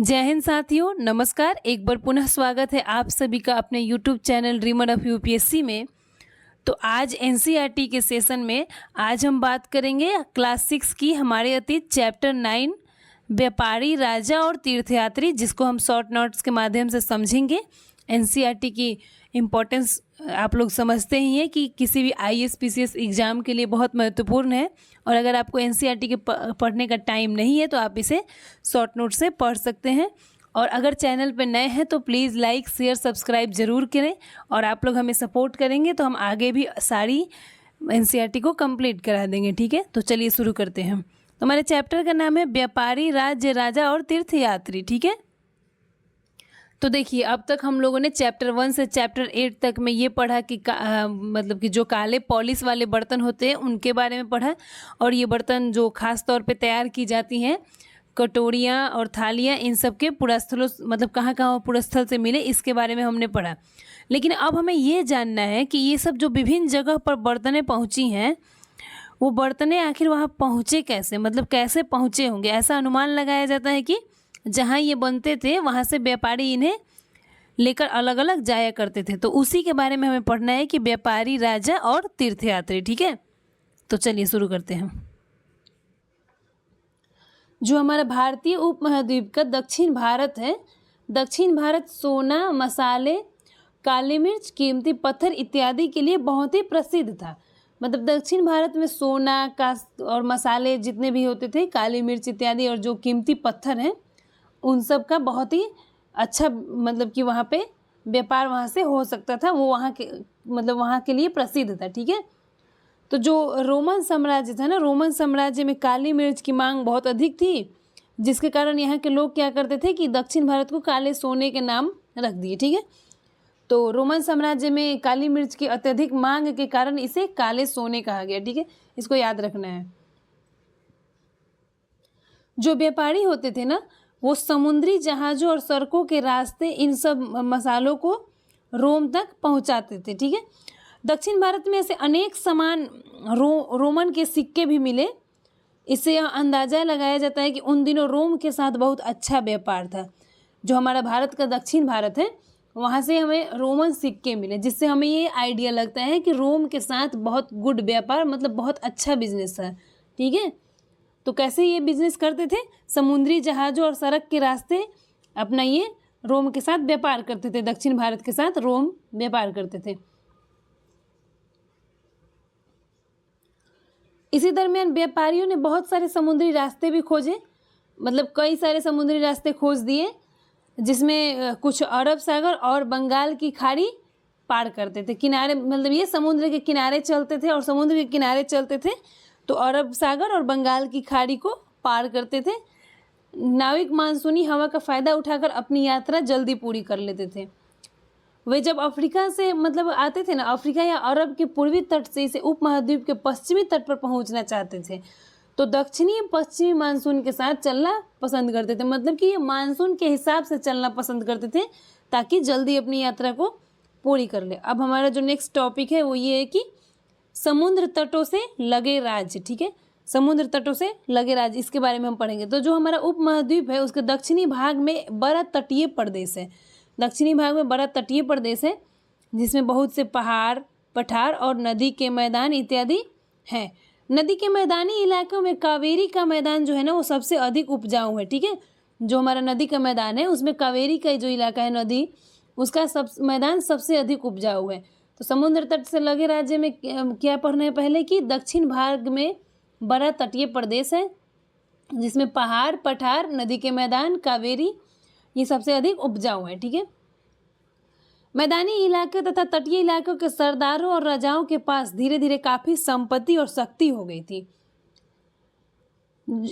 जय हिंद साथियों, नमस्कार। एक बार पुनः स्वागत है आप सभी का अपने YouTube channel dreamer of UPSC में। तो आज एनसीईआरटी के सेशन में आज हम बात करेंगे क्लास 6 की हमारे अतीत चैप्टर 9 व्यापारी, राजा और तीर्थयात्री, जिसको हम शॉर्ट नोट्स के माध्यम से समझेंगे। एनसीईआरटी की इम्पोर्टेंस आप लोग समझते ही हैं कि किसी भी आईएएस पीसीएस एग्ज़ाम के लिए बहुत महत्वपूर्ण है। और अगर आपको एनसीईआरटी के पढ़ने का टाइम नहीं है तो आप इसे शॉर्ट नोट से पढ़ सकते हैं। और अगर चैनल पर नए हैं तो प्लीज़ लाइक शेयर सब्सक्राइब ज़रूर करें, और आप लोग हमें सपोर्ट करेंगे तो हम आगे भी सारी एनसीईआरटी को कंप्लीट करा देंगे। ठीक है, तो चलिए शुरू करते हैं। तो हमारे चैप्टर का नाम है व्यापारी, राज्य, राजा और तीर्थयात्री। ठीक है, तो देखिए अब तक हम लोगों ने चैप्टर 1 से चैप्टर 8 तक में ये पढ़ा कि मतलब कि जो काले पॉलिश वाले बर्तन होते हैं उनके बारे में पढ़ा, और ये बर्तन जो खास तौर पे तैयार की जाती हैं, कटोरियाँ और थालियाँ, इन सब के पुरस्थलों मतलब कहाँ कहाँ पुरस्थल से मिले इसके बारे में हमने पढ़ा। लेकिन अब हमें ये जानना है कि ये सब जो विभिन्न जगह पर बर्तनें पहुँची हैं, वो बर्तनें आखिर वहाँ पहुँचे कैसे, मतलब कैसे पहुँचे होंगे। ऐसा अनुमान लगाया जाता है कि जहाँ ये बनते थे वहाँ से व्यापारी इन्हें लेकर अलग अलग जाया करते थे। तो उसी के बारे में हमें पढ़ना है कि व्यापारी, राजा और तीर्थयात्री। ठीक है, तो चलिए शुरू करते हैं। जो हमारा भारतीय उपमहाद्वीप का दक्षिण भारत है, दक्षिण भारत सोना, मसाले, काली मिर्च, कीमती पत्थर इत्यादि के लिए बहुत ही प्रसिद्ध था। मतलब दक्षिण भारत में सोना का और मसाले जितने भी होते थे, काली मिर्च इत्यादि, और जो कीमती पत्थर हैं उन सब का बहुत ही अच्छा मतलब कि वहाँ पे व्यापार वहाँ से हो सकता था। वो वहाँ के मतलब वहाँ के लिए प्रसिद्ध था। ठीक है, तो जो रोमन साम्राज्य था ना, रोमन साम्राज्य में काली मिर्च की मांग बहुत अधिक थी, जिसके कारण यहाँ के लोग क्या करते थे कि दक्षिण भारत को काले सोने के नाम रख दिए। ठीक है, तो रोमन साम्राज्य में काली मिर्च की अत्यधिक मांग के कारण इसे काले सोने कहा गया। ठीक है, इसको याद रखना है। जो व्यापारी होते थे ना, वो समुद्री जहाज़ों और सड़कों के रास्ते इन सब मसालों को रोम तक पहुंचाते थे। ठीक है, दक्षिण भारत में ऐसे अनेक सामान रोमन के सिक्के भी मिले। इससे यह अंदाज़ा लगाया जाता है कि उन दिनों रोम के साथ बहुत अच्छा व्यापार था। जो हमारा भारत का दक्षिण भारत है, वहाँ से हमें रोमन सिक्के मिले, जिससे हमें ये आइडिया लगता है कि रोम के साथ बहुत गुड व्यापार, मतलब बहुत अच्छा बिजनेस है। ठीक है, तो कैसे ये बिजनेस करते थे, समुद्री जहाज़ों और सड़क के रास्ते अपना ये रोम के साथ व्यापार करते थे। दक्षिण भारत के साथ रोम व्यापार करते थे। इसी दरमियान व्यापारियों ने बहुत सारे समुद्री रास्ते भी खोजे, मतलब कई सारे समुद्री रास्ते खोज दिए, जिसमें कुछ अरब सागर और बंगाल की खाड़ी पार करते थे। किनारे मतलब ये समुद्र के किनारे चलते थे, और समुद्र के किनारे चलते थे तो अरब सागर और बंगाल की खाड़ी को पार करते थे। नाविक मानसूनी हवा का फ़ायदा उठाकर अपनी यात्रा जल्दी पूरी कर लेते थे। वे जब अफ्रीका से मतलब आते थे ना, अफ्रीका या अरब के पूर्वी तट से इसे उपमहाद्वीप के पश्चिमी तट पर पहुंचना चाहते थे, तो दक्षिणी पश्चिमी मानसून के साथ चलना पसंद करते थे। मतलब कि ये मानसून के हिसाब से चलना पसंद करते थे ताकि जल्दी अपनी यात्रा को पूरी कर ले। अब हमारा जो नेक्स्ट टॉपिक है वो ये है कि समुद्र तटों से लगे राज्य। ठीक है, समुद्र तटों से लगे राज्य, इसके बारे में हम पढ़ेंगे। तो जो हमारा उपमहाद्वीप है उसके दक्षिणी भाग में बड़ा तटीय प्रदेश है। दक्षिणी भाग में बड़ा तटीय प्रदेश है, जिसमें बहुत से पहाड़, पठार और नदी के मैदान इत्यादि हैं। नदी के मैदानी इलाकों में कावेरी का मैदान जो है ना, वो सबसे अधिक उपजाऊ है। ठीक है, जो हमारा नदी का मैदान है उसमें कावेरी का जो इलाका है नदी, उसका मैदान सबसे अधिक उपजाऊ है। तो समुद्र तट से लगे राज्य में क्या पढ़ना है पहले कि दक्षिण भाग में बड़ा तटीय प्रदेश है, जिसमें पहाड़, पठार, नदी के मैदान, कावेरी, ये सबसे अधिक उपजाऊ है। ठीक है, मैदानी इलाके तथा तटीय इलाकों के सरदारों और राजाओं के पास धीरे धीरे काफ़ी संपत्ति और शक्ति हो गई थी।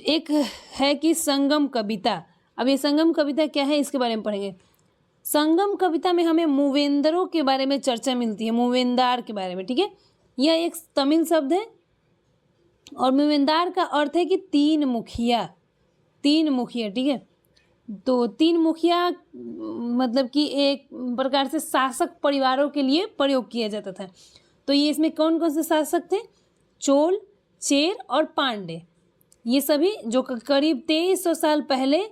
एक है कि संगम कविता। अब ये संगम कविता क्या है इसके बारे में पढ़ेंगे। संगम कविता में हमें मूवेंदरों के बारे में चर्चा मिलती है, मूवेंदार के बारे में। ठीक है, यह एक तमिल शब्द है, और मूवेंदार का अर्थ है कि तीन मुखिया। तीन मुखिया, ठीक है, तो तीन मुखिया मतलब कि एक प्रकार से शासक परिवारों के लिए प्रयोग किया जाता था। तो ये इसमें कौन कौन से शासक थे, चोल, चेर और पांडे। ये सभी जो करीब 2300 साल पहले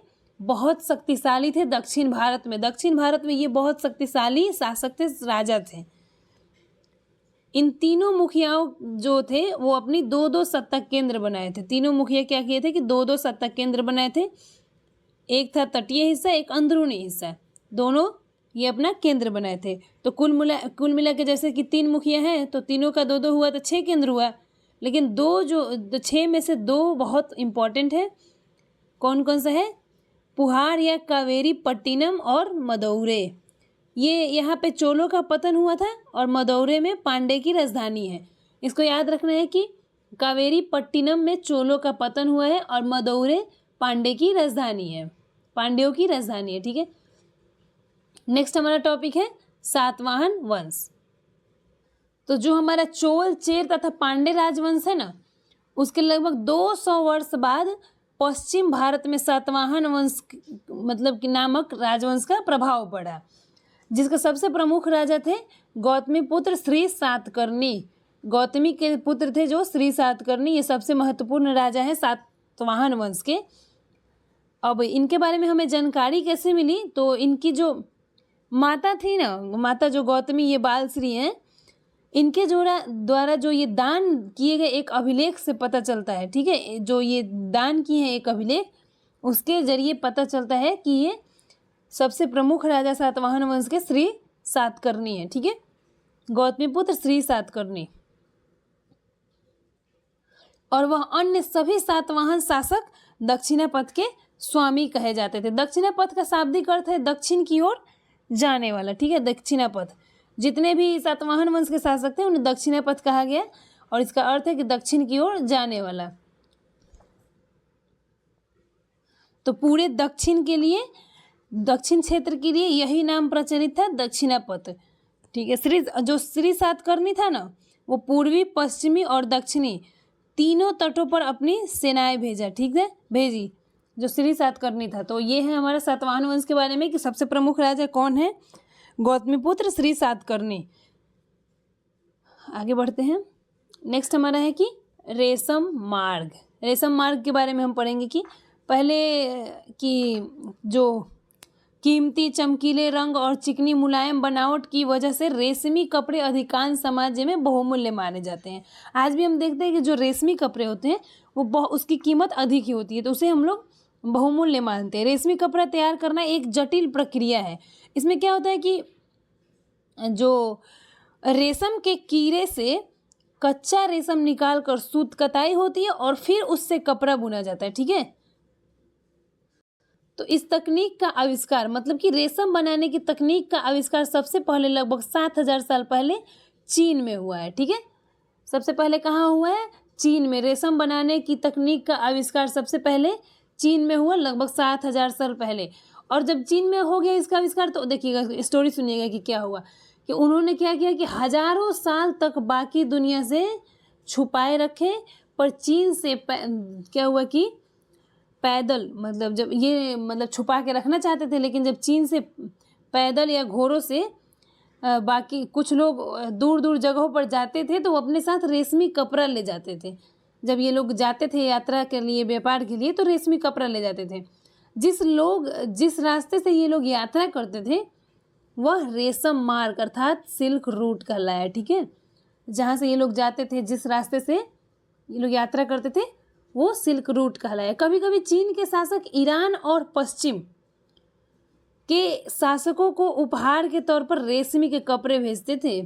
बहुत शक्तिशाली थे दक्षिण भारत में। दक्षिण भारत में ये बहुत शक्तिशाली शासक थे, राजा थे। इन तीनों मुखियाओं जो थे वो अपनी दो दो सत्ता केंद्र बनाए थे। तीनों मुखिया क्या किए थे कि दो दो सत्ता केंद्र बनाए थे। एक था तटीय हिस्सा, एक अंदरूनी हिस्सा, दोनों ये अपना केंद्र बनाए थे। तो कुल मिला के जैसे कि 3 मुखिया हैं तो तीनों का 2-2 हुआ तो 6 केंद्र हुआ। लेकिन 6 में से 2 बहुत इम्पॉर्टेंट है। कौन कौन सा है? पुहार या कावेरी पट्टिनम और मदुरै। ये यहाँ पे चोलों का पतन हुआ था और मदुरै में पांडे की राजधानी है। इसको याद रखना है कि कावेरी पट्टिनम में चोलों का पतन हुआ है और मदुरै पांडे की राजधानी है, पांड्यों की राजधानी है। ठीक है, नेक्स्ट हमारा टॉपिक है सातवाहन वंश। तो जो हमारा चोल, चेर तथा पांडे राजवंश है ना, उसके लगभग 200 वर्ष बाद पश्चिम भारत में सातवाहन वंश मतलब कि नामक राजवंश का प्रभाव पड़ा, जिसका सबसे प्रमुख राजा थे गौतमी पुत्र श्री सातकर्णी। गौतमी के पुत्र थे जो श्री सातकर्णी, ये सबसे महत्वपूर्ण राजा है सातवाहन वंश के। अब इनके बारे में हमें जानकारी कैसे मिली? तो इनकी जो माता थी ना, माता जो गौतमी, ये बाल श्री हैं, इनके द्वारा जो ये दान किए गए एक अभिलेख से पता चलता है। ठीक है, जो ये दान किए हैं एक अभिलेख, उसके जरिए पता चलता है कि ये सबसे प्रमुख राजा सातवाहन वंश के श्री सातकर्णी है। ठीक है, गौतमी पुत्र श्री सातकर्णी। और वह अन्य सभी सातवाहन शासक दक्षिणापथ के स्वामी कहे जाते थे। दक्षिणापथ का शाब्दिक अर्थ है दक्षिण की ओर जाने वाला। ठीक है, दक्षिणापथ, जितने भी सातवाहन वंश के शासक थे उन्हें दक्षिणापथ कहा गया और इसका अर्थ है कि दक्षिण की ओर जाने वाला। तो पूरे दक्षिण के लिए, दक्षिण क्षेत्र के लिए यही नाम प्रचलित था, दक्षिणापथ। ठीक है, जो श्री सातकर्णी था ना, वो पूर्वी, पश्चिमी और दक्षिणी तीनों तटों पर अपनी सेनाएं भेजी जो श्री सातकर्णी था। तो ये है हमारा सातवाहन वंश के बारे में कि सबसे प्रमुख राजा कौन है? गौतमीपुत्र श्री सातकर्णी। आगे बढ़ते हैं। नेक्स्ट हमारा है कि रेशम मार्ग। रेशम मार्ग के बारे में हम पढ़ेंगे कि पहले कि जो कीमती चमकीले रंग और चिकनी मुलायम बनावट की वजह से रेशमी कपड़े अधिकांश समाज में बहुमूल्य माने जाते हैं। आज भी हम देखते हैं कि जो रेशमी कपड़े होते हैं वो उसकी कीमत अधिक ही होती है, तो उसे हम लोग बहुमूल्य मानते हैं। रेशमी कपड़ा तैयार करना एक जटिल प्रक्रिया है। इसमें क्या होता है कि जो रेशम के कीड़े से कच्चा रेशम निकाल कर सूत कताई होती है और फिर उससे कपड़ा बुना जाता है। ठीक है, तो इस तकनीक का आविष्कार, मतलब कि रेशम बनाने की तकनीक का आविष्कार सबसे पहले लगभग 7000 साल पहले चीन में हुआ है। ठीक है, सबसे पहले कहाँ हुआ है? चीन में। रेशम बनाने की तकनीक का आविष्कार सबसे पहले चीन में हुआ, लगभग 7000 साल पहले। और जब चीन में हो गया इसका आविष्कार, तो देखिएगा, स्टोरी सुनिएगा कि क्या हुआ कि उन्होंने क्या किया कि हजारों साल तक बाकी दुनिया से छुपाए रखे, पर चीन से क्या हुआ कि पैदल, मतलब जब ये छुपा के रखना चाहते थे, लेकिन जब चीन से पैदल या घोड़ों से बाकी कुछ लोग दूर दूर जगहों पर जाते थे तो वो अपने साथ रेशमी कपड़ा ले जाते थे। जब ये लोग जाते थे यात्रा के लिए, व्यापार के लिए, तो रेशमी कपड़ा ले जाते थे। जिस रास्ते से ये लोग यात्रा करते थे वह रेशम मार्ग अर्थात सिल्क रूट कहलाया। ठीक है, जहाँ से ये लोग जाते थे, जिस रास्ते से ये लोग यात्रा करते थे, वो सिल्क रूट कहलाया। कभी कभी चीन के शासक ईरान और पश्चिम के शासकों को उपहार के तौर पर रेशमी के कपड़े भेजते थे।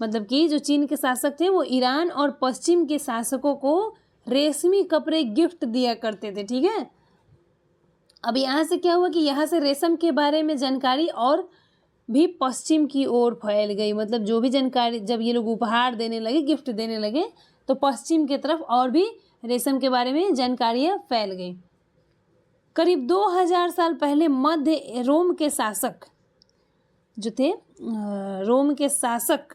मतलब कि जो चीन के शासक थे वो ईरान और पश्चिम के शासकों को रेशमी कपड़े गिफ्ट दिया करते थे। ठीक है, अब यहाँ से क्या हुआ कि यहाँ से रेशम के बारे में जानकारी और भी पश्चिम की ओर फैल गई। मतलब जो भी जानकारी जब ये लोग उपहार देने लगे, गिफ्ट देने लगे, तो पश्चिम की तरफ और भी रेशम के बारे में जानकारियाँ फैल गई। करीब 2000 साल पहले मध्य रोम के शासक जो थे, रोम के शासक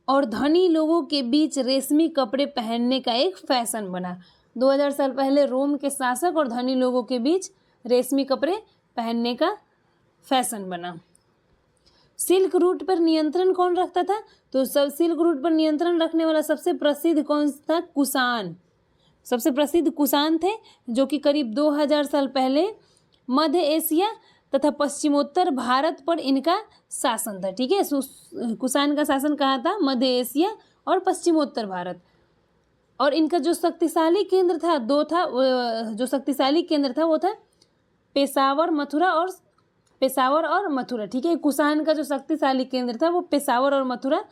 और धनी लोगों के बीच रेशमी कपड़े पहनने का एक फैशन बना। 2000 साल पहले रोम के शासक और धनी लोगों के बीच रेशमी कपड़े पहनने का फैशन बना। सिल्क रूट पर नियंत्रण कौन रखता था? तो सिल्क रूट पर नियंत्रण रखने वाला सबसे प्रसिद्ध कौन था? कुषाण। सबसे प्रसिद्ध कुषाण थे, जो कि करीब 2000 साल पहले मध्य एशिया तथा पश्चिमोत्तर भारत पर इनका शासन था। ठीक है, कुषाण का शासन कहाँ था? मध्य एशिया और पश्चिमोत्तर भारत। और इनका जो शक्तिशाली केंद्र था जो शक्तिशाली केंद्र था वो था पेशावर और मथुरा। ठीक है, कुषाण का जो शक्तिशाली केंद्र था वो पेशावर और मथुरा,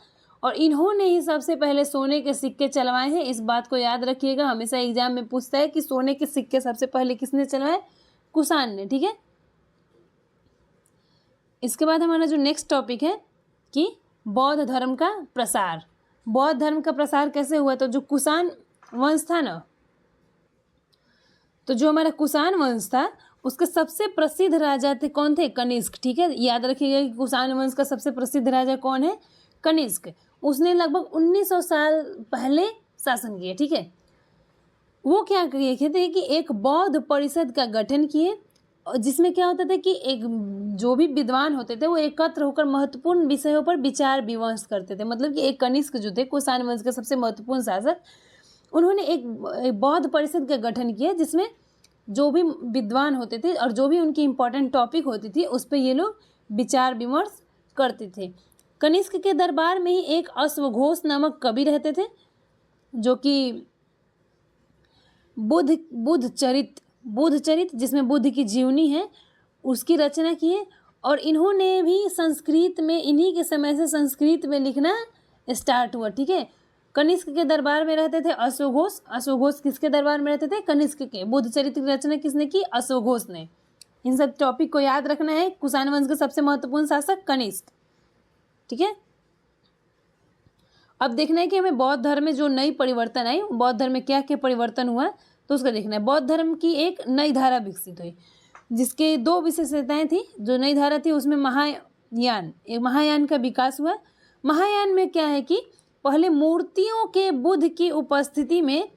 और इन्होंने ही सबसे पहले सोने के सिक्के चलवाए हैं। इस बात को याद रखिएगा, हमेशा एग्जाम में पूछता है कि सोने के सिक्के सबसे पहले किसने चलवाए? कुषाण ने। ठीक है, इसके बाद हमारा जो नेक्स्ट टॉपिक है कि बौद्ध धर्म का प्रसार। बौद्ध धर्म का प्रसार कैसे हुआ? तो जो कुषाण वंश था ना, तो जो हमारा कुषाण वंश था उसके सबसे प्रसिद्ध राजा थे, कौन थे? कनिष्क। ठीक है, याद रखिएगा कि कुषाण वंश का सबसे प्रसिद्ध राजा कौन है? कनिष्क। उसने लगभग 1900 साल पहले शासन किया। ठीक है, वो क्या किए थे कि एक बौद्ध परिषद का गठन किए, जिसमें क्या होता था कि एक जो भी विद्वान होते थे वो एकत्र होकर महत्वपूर्ण विषयों पर विचार विमर्श करते थे। मतलब कि एक कनिष्क जो थे, कुषाण वंश के सबसे महत्वपूर्ण शासक, उन्होंने एक बौद्ध परिषद का गठन किया, जिसमें जो भी विद्वान होते थे और जो भी उनकी इम्पोर्टेंट टॉपिक होती थी उस पर ये लोग विचार विमर्श करते थे। कनिष्क के दरबार में ही एक अश्वघोष नामक कवि रहते थे, जो कि बुद्ध चरित जिसमें बुद्ध की जीवनी है उसकी रचना की है। और इन्होंने भी संस्कृत में, इन्हीं के समय से संस्कृत में लिखना स्टार्ट हुआ। ठीक है, कनिष्क के दरबार में रहते थे अश्वघोष किसके दरबार में रहते थे? कनिष्क के। बुद्ध चरित्र की रचना किसने की? अश्वघोष ने। इन सब टॉपिक को याद रखना है। कुषाण वंश का सबसे महत्वपूर्ण शासक कनिष्क। ठीक है, अब देखना है कि हमें बौद्ध धर्म में जो नई परिवर्तन आई, बौद्ध धर्म में क्या क्या परिवर्तन हुआ, तो उसका देखना है। बौद्ध धर्म की एक नई धारा विकसित हुई, जिसके 2 विशेषताएं थी। जो नई धारा थी उसमें महायान का विकास हुआ। महायान में क्या है कि पहले मूर्तियों के बुद्ध की उपस्थिति में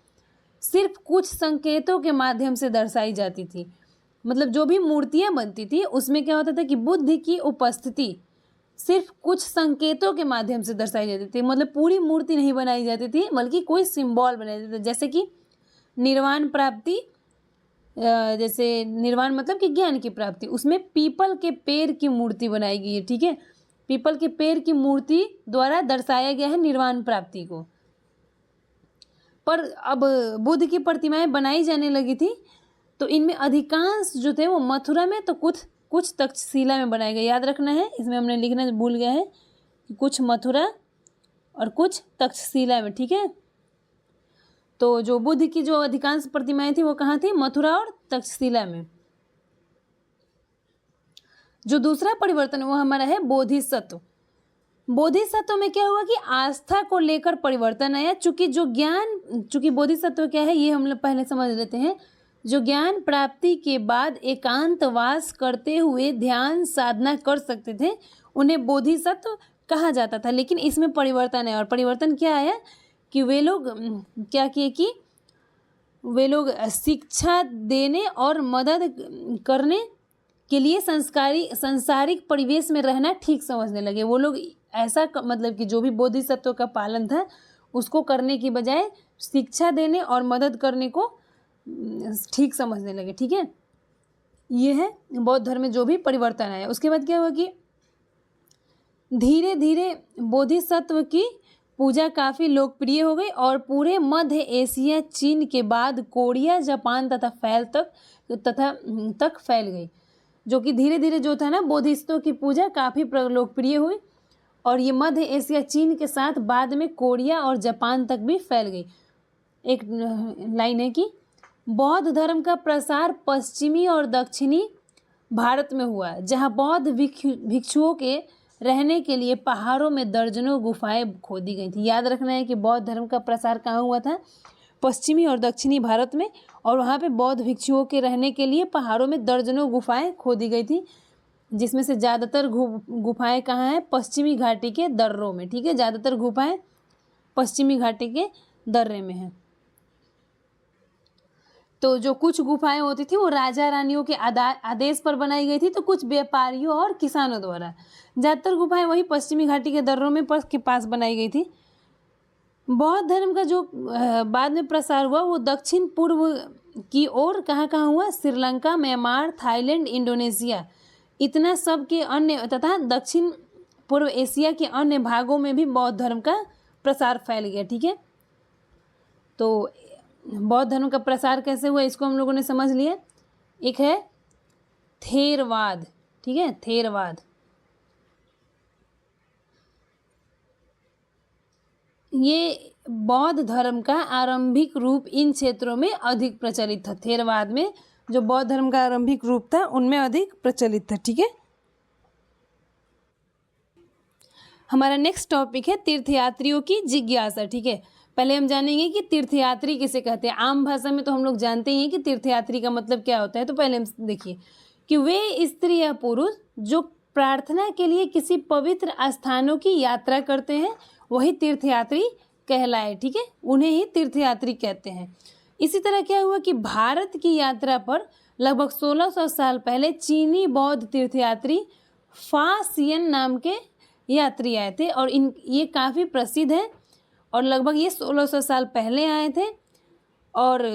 सिर्फ कुछ संकेतों के माध्यम से दर्शाई जाती थी। मतलब जो भी मूर्तियां बनती थी उसमें क्या होता था कि बुद्ध की उपस्थिति सिर्फ कुछ संकेतों के माध्यम से दर्शाई जाती थी। मतलब पूरी मूर्ति नहीं बनाई जाती थी, बल्कि कोई सिंबल बनाए जाते थे। जैसे कि निर्वाण प्राप्ति, जैसे निर्वाण मतलब कि ज्ञान की प्राप्ति, उसमें पीपल के पेड़ की मूर्ति बनाई गई है। ठीक है, पीपल के पेड़ की मूर्ति द्वारा दर्शाया गया है निर्वाण प्राप्ति को। पर अब बुद्ध की प्रतिमाएं बनाई जाने लगी थी, तो इनमें अधिकांश जो थे वो मथुरा में, तो कुछ तक्षशिला में बनाए गए। याद रखना है, इसमें हमने लिखना भूल गया है कि कुछ मथुरा और कुछ तक्षशिला में। ठीक है, तो जो बुद्ध की जो अधिकांश प्रतिमाएं थी वो कहाँ थी? मथुरा और तक्षशिला में। जो दूसरा परिवर्तन वो हमारा है बोधिसत्व। बोधिसत्व में क्या हुआ कि आस्था को लेकर परिवर्तन आया। चूंकि बोधिसत्व क्या है ये हम लोग पहले समझ लेते हैं। जो ज्ञान प्राप्ति के बाद एकांतवास करते हुए ध्यान साधना कर सकते थे उन्हें बोधिसत्व कहा जाता था। लेकिन इसमें परिवर्तन है, और परिवर्तन क्या आया कि वे लोग क्या किए कि वे लोग शिक्षा देने और मदद करने के लिए संसारिक परिवेश में रहना ठीक समझने लगे। वो लोग ऐसा मतलब कि जो भी बोधिसत्व का पालन था उसको करने की बजाय शिक्षा देने और मदद करने को ठीक समझने लगे। ठीक है, ये है बौद्ध धर्म में जो भी परिवर्तन आया। उसके बाद क्या हुआ कि धीरे धीरे बोधिसत्व की पूजा काफ़ी लोकप्रिय हो गई और पूरे मध्य एशिया, चीन के बाद कोरिया, जापान तक फैल गई। जो कि धीरे धीरे जो था ना, बोधिसत्व की पूजा काफ़ी लोकप्रिय हुई और ये मध्य एशिया, चीन के साथ बाद में कोरिया और जापान तक भी फैल गई। एक लाइन है कि बौद्ध धर्म का प्रसार पश्चिमी और दक्षिणी भारत में हुआ, जहाँ बौद्ध भिक्षुओं के रहने के लिए पहाड़ों में दर्जनों गुफाएं खोदी गई थी। याद रखना है कि बौद्ध धर्म का प्रसार कहाँ हुआ था? पश्चिमी और दक्षिणी भारत में, और वहाँ पे बौद्ध भिक्षुओं के रहने के लिए पहाड़ों में दर्जनों गुफाएं खोदी गई थी, जिसमें से ज़्यादातर गुफाएं कहाँ हैं? पश्चिमी घाटी के दर्रों में। ठीक है, ज़्यादातर गुफाएं पश्चिमी घाटी के दर्रे में हैं। तो जो कुछ गुफाएं होती थी वो राजा रानियों के आदेश पर बनाई गई थी, तो कुछ व्यापारियों और किसानों द्वारा। ज़्यादातर गुफाएं वही पश्चिमी घाटी के दर्रों में के पास बनाई गई थी। बौद्ध धर्म का जो बाद में प्रसार हुआ वो दक्षिण पूर्व की ओर कहाँ कहाँ हुआ, श्रीलंका, म्यांमार, थाईलैंड, इंडोनेशिया, इतना सब के अन्य तथा दक्षिण पूर्व एशिया के अन्य भागों में भी बौद्ध धर्म का प्रसार फैल गया। ठीक है, तो बौद्ध धर्म का प्रसार कैसे हुआ इसको हम लोगों ने समझ लिया। एक है थेरवाद। ठीक है, थेरवाद, ये बौद्ध धर्म का आरंभिक रूप इन क्षेत्रों में अधिक प्रचलित था। थेरवाद में जो बौद्ध धर्म का आरंभिक रूप था उनमें अधिक प्रचलित था। ठीक है, हमारा नेक्स्ट टॉपिक है तीर्थयात्रियों की जिज्ञासा। ठीक है, पहले हम जानेंगे कि तीर्थयात्री किसे कहते हैं। आम भाषा में तो हम लोग जानते ही हैं कि तीर्थयात्री का मतलब क्या होता है। तो पहले हम देखिए कि वे स्त्री या पुरुष जो प्रार्थना के लिए किसी पवित्र स्थानों की यात्रा करते हैं वही तीर्थयात्री कहलाए। ठीक है, उन्हें ही तीर्थयात्री कहते हैं। इसी तरह क्या हुआ कि भारत की यात्रा पर लगभग 1600 साल पहले चीनी बौद्ध तीर्थयात्री फासियन नाम के यात्री आए थे और ये काफ़ी प्रसिद्ध है और लगभग ये 1600 साल पहले आए थे। और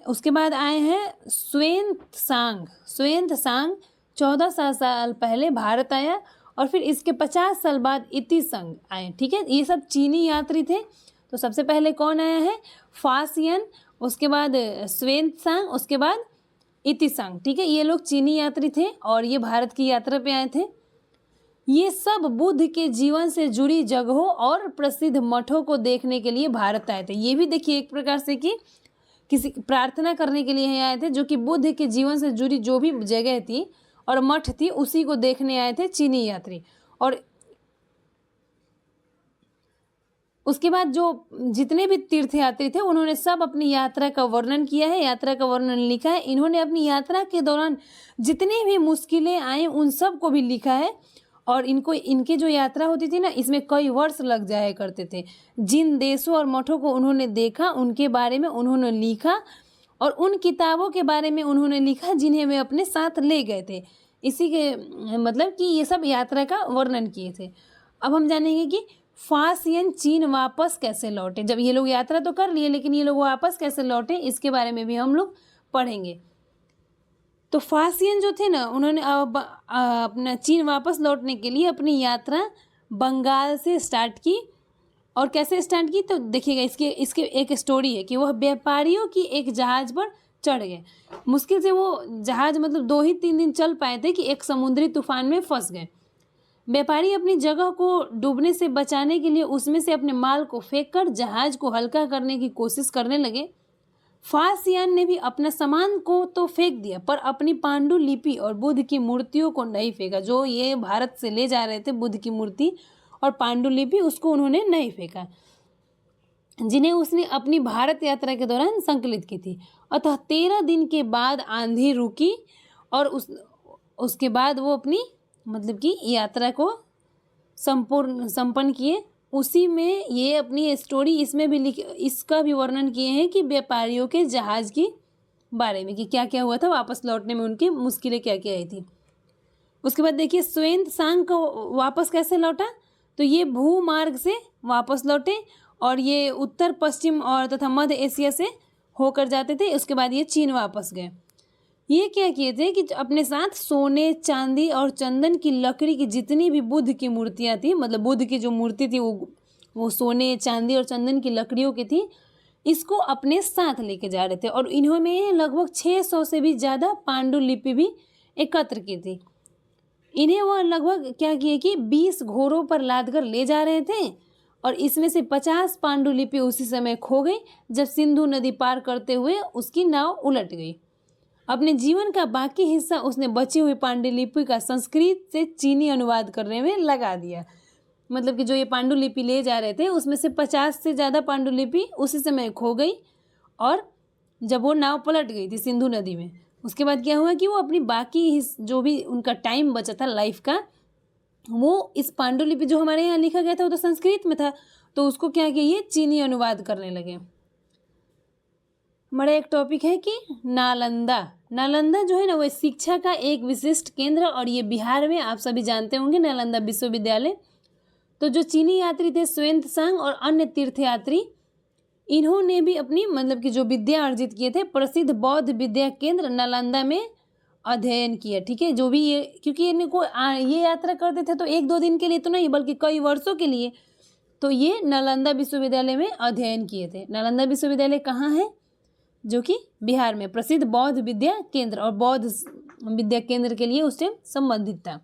उसके बाद आए हैं स्वान त्सांग 1400 साल पहले भारत आया और फिर इसके 50 साल बाद इतिसंग आए। ठीक है, ये सब चीनी यात्री थे। तो सबसे पहले कौन आया है, फासियन, उसके बाद स्वान त्सांग, उसके बाद इतिसंग। ठीक है, ये लोग चीनी यात्री थे और ये भारत की यात्रा पे आए थे। ये सब बुद्ध के जीवन से जुड़ी जगहों और प्रसिद्ध मठों को देखने के लिए भारत आए थे। ये भी देखिए एक प्रकार से कि किसी प्रार्थना करने के लिए आए थे, जो कि बुद्ध के जीवन से जुड़ी जो भी जगह थी और मठ थी उसी को देखने आए थे चीनी यात्री। और उसके बाद जो जितने भी तीर्थयात्री थे उन्होंने सब अपनी यात्रा का वर्णन किया है, यात्रा का वर्णन लिखा है। इन्होंने अपनी यात्रा के दौरान जितनी भी मुश्किलें आई उन सब को भी लिखा है। और इनकी जो यात्रा होती थी ना इसमें कई वर्ष लग जाया करते थे। जिन देशों और मठों को उन्होंने देखा उनके बारे में उन्होंने लिखा और उन किताबों के बारे में उन्होंने लिखा जिन्हें वे अपने साथ ले गए थे। इसी के मतलब कि ये सब यात्रा का वर्णन किए थे। अब हम जानेंगे कि फासियन चीन वापस कैसे लौटे। जब ये लोग यात्रा तो कर लिए लेकिन ये लोग वापस कैसे लौटे इसके बारे में भी हम लोग पढ़ेंगे। तो फासियन जो थे ना उन्होंने अपना चीन वापस लौटने के लिए अपनी यात्रा बंगाल से स्टार्ट की। और कैसे स्टार्ट की तो देखिएगा, इसके एक स्टोरी है कि वह व्यापारियों की एक जहाज़ पर चढ़ गए। मुश्किल से वो जहाज़ मतलब 2 ही 3 दिन चल पाए थे कि एक समुद्री तूफान में फंस गए। व्यापारी अपनी जगह को डूबने से बचाने के लिए उसमें से अपने माल को फेंककर जहाज़ को हल्का करने की कोशिश करने लगे। फासियन ने भी अपना सामान को तो फेंक दिया पर अपनी पांडुलिपि और बुद्ध की मूर्तियों को नहीं फेंका। जो ये भारत से ले जा रहे थे बुद्ध की मूर्ति और पांडुलिपि उसको उन्होंने नहीं फेंका, जिन्हें उसने अपनी भारत यात्रा के दौरान संकलित की थी। अतः 13 दिन के बाद आंधी रुकी और उसके बाद वो अपनी मतलब कि यात्रा को संपन्न किए। उसी में ये अपनी स्टोरी इसमें भी इसका भी वर्णन किए हैं कि व्यापारियों के जहाज़ की बारे में कि क्या क्या हुआ था, वापस लौटने में उनकी मुश्किलें क्या क्या आई थी। उसके बाद देखिए स्वान त्सांग को वापस कैसे लौटा, तो ये भूमार्ग से वापस लौटे और ये उत्तर पश्चिम और तथा मध्य एशिया से होकर जाते थे। उसके बाद ये चीन वापस गए। ये क्या किए थे कि अपने साथ सोने, चांदी और चंदन की लकड़ी की जितनी भी बुद्ध की मूर्तियाँ थी, मतलब बुद्ध की जो मूर्ति थी वो सोने, चांदी और चंदन की लकड़ियों की थी, इसको अपने साथ लेके जा रहे थे। और इन्होंने लगभग 600 से भी ज़्यादा पांडुलिपि भी एकत्र की थी। इन्हें वह लगभग क्या किए कि 20 घोड़ों पर लाद कर ले जा रहे थे और इसमें से 50 पांडुलिपि उसी समय खो गई जब सिंधु नदी पार करते हुए उसकी नाव उलट गई। अपने जीवन का बाकी हिस्सा उसने बची हुई पांडुलिपि का संस्कृत से चीनी अनुवाद करने में लगा दिया। मतलब कि जो ये पांडुलिपि ले जा रहे थे उसमें से 50 से ज़्यादा पांडुलिपि उसी समय खो गई और जब वो नाव पलट गई थी सिंधु नदी में, उसके बाद क्या हुआ कि वो अपनी बाकी जो भी उनका टाइम बचा था लाइफ का, वो इस पांडुलिपि जो हमारे यहाँ लिखा गया था वो तो संस्कृत में था, तो उसको क्या किया ये चीनी अनुवाद करने लगे। हमारा एक टॉपिक है कि नालंदा जो है ना वो शिक्षा का एक विशिष्ट केंद्र और ये बिहार में, आप सभी जानते होंगे नालंदा विश्वविद्यालय। तो जो चीनी यात्री थे स्वान त्सांग और अन्य तीर्थयात्री इन्होंने भी अपनी मतलब कि जो विद्या अर्जित किए थे प्रसिद्ध बौद्ध विद्या केंद्र नालंदा में अध्ययन किया। ठीक है, जो भी ये, क्योंकि ये यात्रा करते थे तो 1-2 दिन के लिए तो नहीं बल्कि कई वर्षों के लिए, तो ये नालंदा विश्वविद्यालय में अध्ययन किए थे। नालंदा विश्वविद्यालय कहाँ है? जो कि बिहार में, प्रसिद्ध बौद्ध विद्या केंद्र, और बौद्ध विद्या केंद्र के लिए उस टाइम संबंधित था।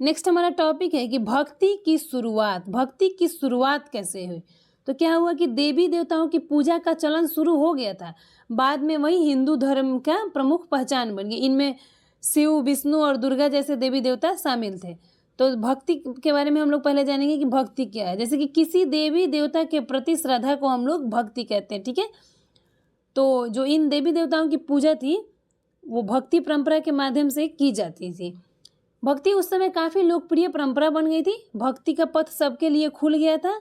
नेक्स्ट हमारा टॉपिक है कि भक्ति की शुरुआत कैसे हुई। तो क्या हुआ कि देवी देवताओं की पूजा का चलन शुरू हो गया था, बाद में वही हिंदू धर्म का प्रमुख पहचान बन गई। इनमें शिव, विष्णु और दुर्गा जैसे देवी देवता शामिल थे। तो भक्ति के बारे में हम लोग पहले जानेंगे कि भक्ति क्या है। जैसे कि किसी देवी देवता के प्रति श्रद्धा को हम लोग भक्ति कहते हैं। ठीक है, तो जो इन देवी देवताओं की पूजा थी वो भक्ति परंपरा के माध्यम से की जाती थी। भक्ति उस समय काफ़ी लोकप्रिय परंपरा बन गई थी। भक्ति का पथ सबके लिए खुल गया था।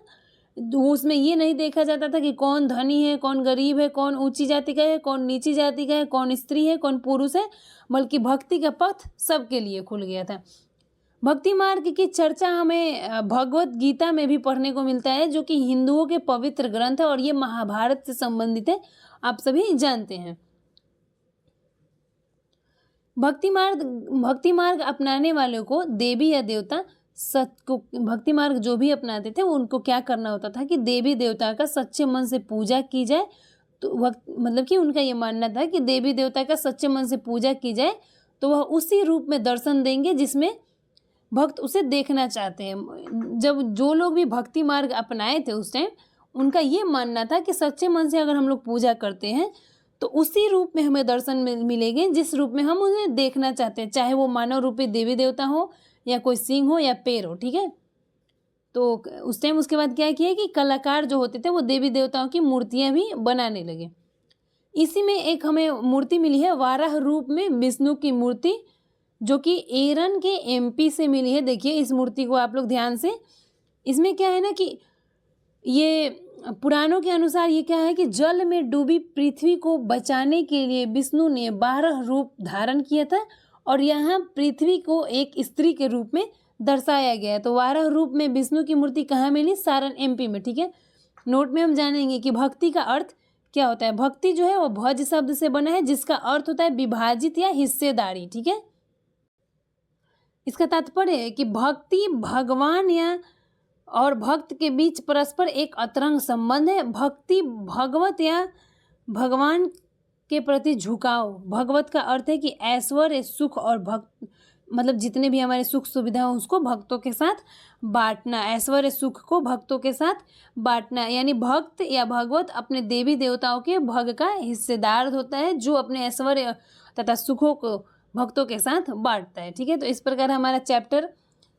उसमें ये नहीं देखा जाता था कि कौन धनी है, कौन गरीब है, कौन ऊंची जाति का है, कौन नीची जाति का है, कौन स्त्री है, कौन पुरुष है, बल्कि भक्ति का पथ सबके लिए खुल गया था। भक्ति मार्ग की चर्चा हमें भगवत गीता में भी पढ़ने को मिलता है, जो कि हिंदुओं के पवित्र ग्रंथ है और ये महाभारत से संबंधित है, आप सभी जानते हैं। भक्ति मार्ग अपनाने वालों को देवी या देवता भक्ति मार्ग जो भी अपनाते थे उनको क्या करना होता था कि देवी देवता का सच्चे मन से पूजा की जाए। तो मतलब कि उनका ये मानना था कि देवी देवता का सच्चे मन से पूजा की जाए तो वह उसी रूप में दर्शन देंगे जिसमें भक्त उसे देखना चाहते हैं। जब जो लोग भी भक्ति मार्ग अपनाए थे उस टाइम, उनका ये मानना था कि सच्चे मन से अगर हम लोग पूजा करते हैं तो उसी रूप में हमें दर्शन मिलेंगे जिस रूप में हम उन्हें देखना चाहते हैं, चाहे वो मानव रूपी देवी देवता हो या कोई सिंह हो या पेड़ हो। ठीक है, तो उस टाइम उसके बाद क्या किया कि कलाकार जो होते थे वो देवी देवताओं की मूर्तियां भी बनाने लगे। इसी में एक हमें मूर्ति मिली है वाराह रूप में विष्णु की मूर्ति, जो कि एरन के MP से मिली है। देखिए इस मूर्ति को आप लोग ध्यान से। इसमें क्या है ना कि ये पुराणों के अनुसार ये क्या है कि जल में डूबी पृथ्वी को बचाने के लिए विष्णु ने 12 रूप धारण किया था और यहाँ पृथ्वी को एक स्त्री के रूप में दर्शाया गया है। तो 12 रूप में विष्णु की मूर्ति कहाँ मिली? सारण MP में। ठीक है, नोट में हम जानेंगे कि भक्ति का अर्थ क्या होता है। भक्ति जो है वो भज शब्द से बना है जिसका अर्थ होता है विभाजित या हिस्सेदारी। ठीक है, इसका तात्पर्य है कि भक्ति भगवान या और भक्त के बीच परस्पर एक अतरंग संबंध है। भक्ति भगवत या भगवान के प्रति झुकाव। भगवत का अर्थ है कि ऐश्वर्य, सुख और भक्त मतलब जितने भी हमारे सुख सुविधा हो उसको भक्तों के साथ बांटना। ऐश्वर्य सुख को भक्तों के साथ बांटना, यानी भक्त या भगवत अपने देवी देवताओं के भग का हिस्सेदार होता है जो अपने ऐश्वर्य तथा सुखों को भक्तों के साथ बांटता है। ठीक है, तो इस प्रकार हमारा चैप्टर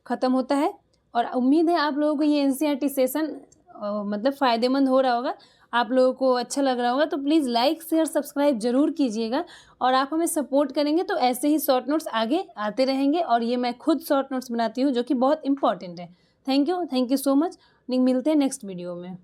खत्म होता है और उम्मीद है आप लोगों को ये NCERT सेशन मतलब फ़ायदेमंद हो रहा होगा, आप लोगों को अच्छा लग रहा होगा। तो प्लीज़ लाइक शेयर सब्सक्राइब जरूर कीजिएगा और आप हमें सपोर्ट करेंगे तो ऐसे ही शॉर्ट नोट्स आगे आते रहेंगे। और ये मैं खुद शॉर्ट नोट्स बनाती हूँ जो कि बहुत इंपॉर्टेंट है। Thank you so much. मिलते हैं नेक्स्ट वीडियो में।